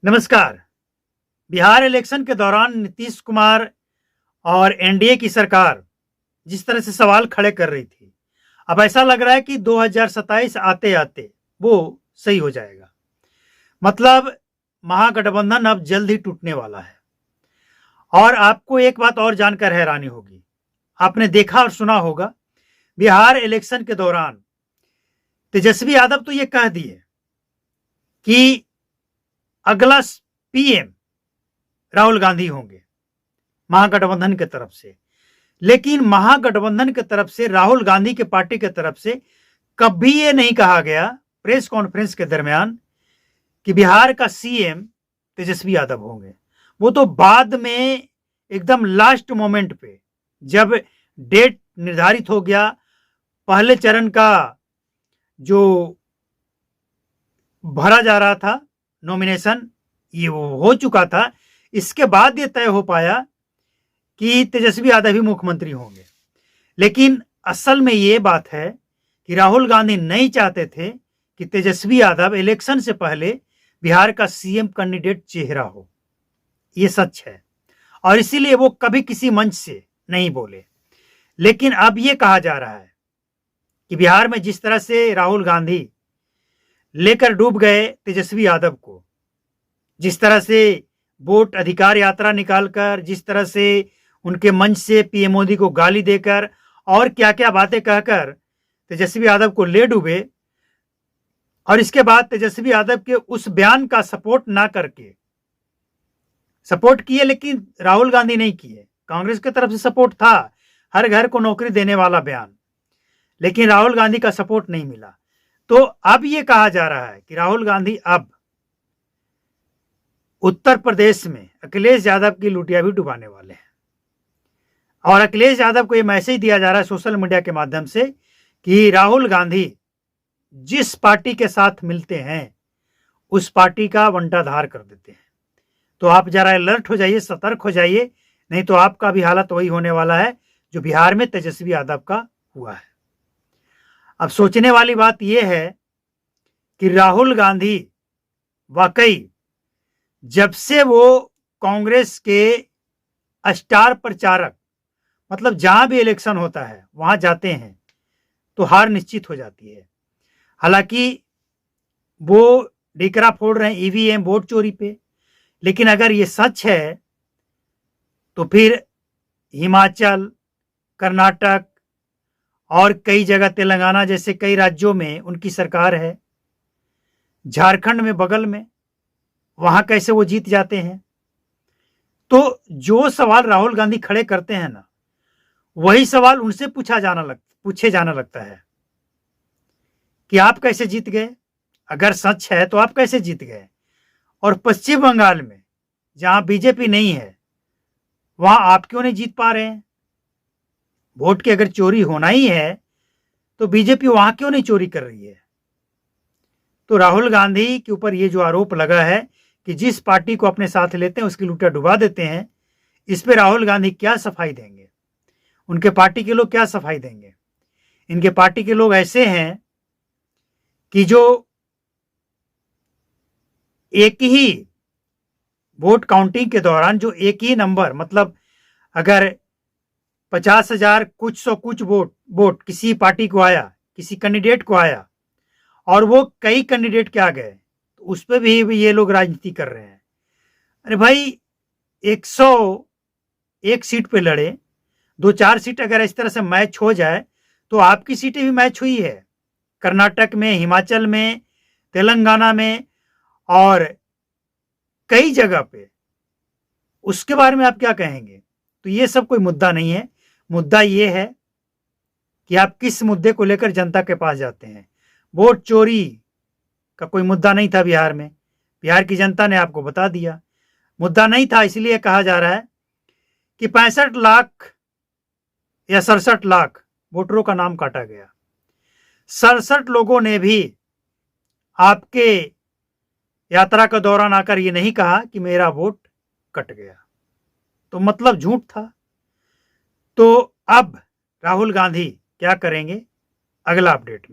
नमस्कार। बिहार इलेक्शन के दौरान नीतीश कुमार और एनडीए की सरकार जिस तरह से सवाल खड़े कर रही थी, अब ऐसा लग रहा है कि 2027 आते-आते वो सही हो जाएगा। मतलब महागठबंधन अब जल्द ही टूटने वाला है। और आपको एक बात और जानकर हैरानी होगी। आपने देखा और सुना होगा, बिहार इलेक्शन के दौरान तेजस्वी यादव तो ये कह दिए कि अगला पीएम राहुल गांधी होंगे महागठबंधन की तरफ से। लेकिन महागठबंधन की तरफ से, राहुल गांधी के पार्टी की तरफ से कभी ये नहीं कहा गया प्रेस कॉन्फ्रेंस के दरमियान कि बिहार का सीएम तेजस्वी यादव होंगे। वो तो बाद में एकदम लास्ट मोमेंट पे, जब डेट निर्धारित हो गया, पहले चरण का जो भरा जा रहा था नॉमिनेशन, ये वो हो चुका था, इसके बाद ये तय हो पाया कि तेजस्वी यादव ही मुख्यमंत्री होंगे। लेकिन असल में ये बात है कि राहुल गांधी नहीं चाहते थे कि तेजस्वी यादव इलेक्शन से पहले बिहार का सीएम कैंडिडेट चेहरा हो। ये सच है और इसीलिए वो कभी किसी मंच से नहीं बोले। लेकिन अब ये कहा जा रहा है कि बिहार में जिस तरह से राहुल गांधी लेकर डूब गए तेजस्वी यादव को, जिस तरह से वोट अधिकार यात्रा निकालकर, जिस तरह से उनके मंच से पीएम मोदी को गाली देकर और क्या क्या बातें कहकर तेजस्वी यादव को ले डूबे, और इसके बाद तेजस्वी यादव के उस बयान का सपोर्ट ना करके, सपोर्ट किए लेकिन राहुल गांधी नहीं किए, कांग्रेस की तरफ से सपोर्ट था, हर घर को नौकरी देने वाला बयान, लेकिन राहुल गांधी का सपोर्ट नहीं मिला। तो अब यह कहा जा रहा है कि राहुल गांधी अब उत्तर प्रदेश में अखिलेश यादव की लुटिया भी डुबाने वाले हैं। और अखिलेश यादव को यह मैसेज दिया जा रहा है सोशल मीडिया के माध्यम से कि राहुल गांधी जिस पार्टी के साथ मिलते हैं उस पार्टी का वंटाधार कर देते हैं। तो आप जरा अलर्ट हो जाइए, सतर्क हो जाइए, नहीं तो आपका भी हालत वही होने वाला है जो बिहार में तेजस्वी यादव का हुआ है। अब सोचने वाली बात यह है कि राहुल गांधी वाकई जब से वो कांग्रेस के स्टार प्रचारक, मतलब जहां भी इलेक्शन होता है वहां जाते हैं तो हार निश्चित हो जाती है। हालांकि वो डिकरा फोड़ रहे हैं ईवीएम वोट चोरी पे, लेकिन अगर ये सच है तो फिर हिमाचल, कर्नाटक और कई जगह तेलंगाना जैसे कई राज्यों में उनकी सरकार है, झारखंड में बगल में, वहां कैसे वो जीत जाते हैं। तो जो सवाल राहुल गांधी खड़े करते हैं ना, वही सवाल उनसे पूछे जाना लगता है कि आप कैसे जीत गए। अगर सच है तो आप कैसे जीत गए। और पश्चिम बंगाल में जहां बीजेपी नहीं है वहां आप क्यों नहीं जीत पा रहे हैं। वोट की अगर चोरी होना ही है तो बीजेपी वहां क्यों नहीं चोरी कर रही है। तो राहुल गांधी के ऊपर ये जो आरोप लगा है कि जिस पार्टी को अपने साथ लेते हैं उसकी लुटिया डुबा देते हैं, इस पे राहुल गांधी क्या सफाई देंगे, उनके पार्टी के लोग क्या सफाई देंगे। इनके पार्टी के लोग ऐसे हैं कि जो एक ही वोट काउंटिंग के दौरान जो एक ही नंबर, मतलब अगर 50,000 कुछ सौ कुछ वोट किसी पार्टी को आया, किसी कैंडिडेट को आया और वो कई कैंडिडेट के आ गए, तो उस पर भी ये लोग राजनीति कर रहे हैं। अरे भाई 101 सीट पे लड़े, 2-4 सीट अगर इस तरह से मैच हो जाए तो आपकी सीटें भी मैच हुई है, कर्नाटक में, हिमाचल में, तेलंगाना में और कई जगह पे। उसके बारे में आप क्या कहेंगे। तो ये सब कोई मुद्दा नहीं है। मुद्दा ये है कि आप किस मुद्दे को लेकर जनता के पास जाते हैं। वोट चोरी का कोई मुद्दा नहीं था बिहार में, बिहार की जनता ने आपको बता दिया। मुद्दा नहीं था, इसलिए कहा जा रहा है कि 65 लाख या 67 लाख वोटरों का नाम काटा गया। 67 लोगों ने भी आपके यात्रा के दौरान आकर ये नहीं कहा कि मेरा वोट कट गया, तो मतलब झूठ था। तो अब राहुल गांधी क्या करेंगे, अगला अपडेट में।